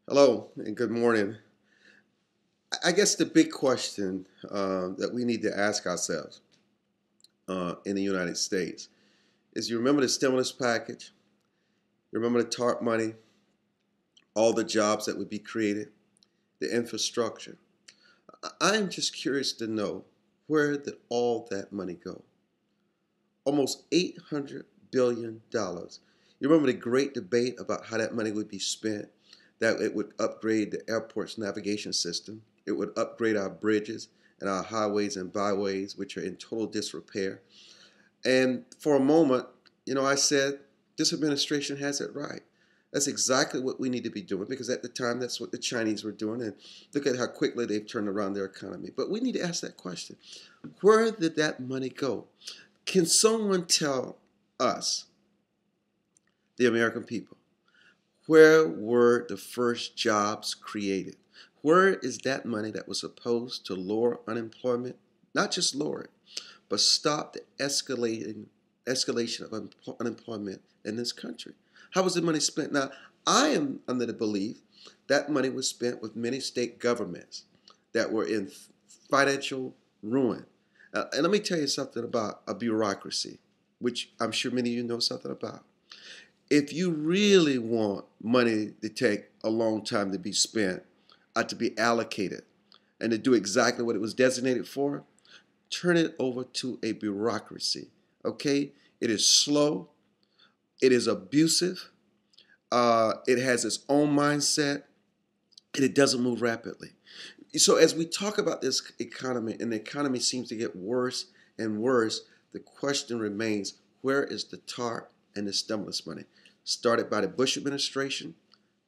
Hello and good morning. I guess the big question that we need to ask ourselves in the United States is you remember the stimulus package? You remember the Tarp money, all the jobs that would be created, the infrastructure? I'm just curious to know, where did all that money go? Almost $800 billion. You remember the great debate about how that money would be spent, that it would upgrade the airport's navigation system, it would upgrade our bridges and our highways and byways, which are in total disrepair. And for a moment, I said, this administration has it right. That's exactly what we need to be doing, because at the time, that's what the Chinese were doing. And look at how quickly they've turned around their economy. But we need to ask that question. Where did that money go? Can someone tell us, the American people, where were the first jobs created? Where is that money that was supposed to lower unemployment? Not just lower it, but stop the escalation of unemployment in this country. How was the money spent? Now, I am under the belief that money was spent with many state governments that were in financial ruin. And let me tell you something about a bureaucracy, which I'm sure many of you know something about. If you really want money to take a long time to be spent, or to be allocated, and to do exactly what it was designated for, turn it over to a bureaucracy. Okay? It is slow. It is abusive. It has its own mindset, and it doesn't move rapidly. So as we talk about this economy, and the economy seems to get worse and worse, the question remains, where is the TARP and the stimulus money? Started by the Bush administration,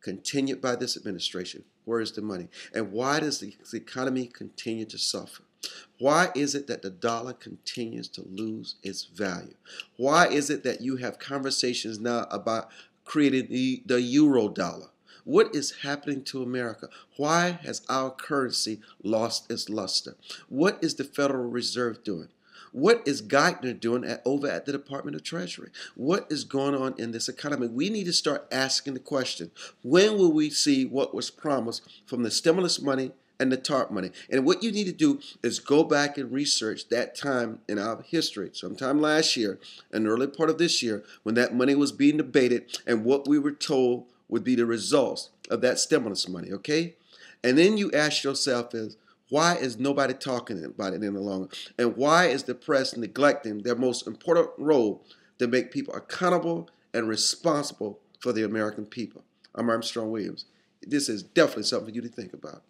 continued by this administration. Where is the money? And why does the economy continue to suffer? Why is it that the dollar continues to lose its value? Why is it that you have conversations now about creating the euro dollar? What is happening to America? Why has our currency lost its luster? What is the Federal Reserve doing? What is Geithner doing over at the Department of Treasury? What is going on in this economy? We need to start asking the question, when will we see what was promised from the stimulus money and the TARP money? And what you need to do is go back and research that time in our history, sometime last year, an early part of this year, when that money was being debated and what we were told would be the results of that stimulus money, okay? And then you ask yourself is, why is nobody talking about it any longer? And why is the press neglecting their most important role to make people accountable and responsible for the American people? I'm Armstrong Williams. This is definitely something for you to think about.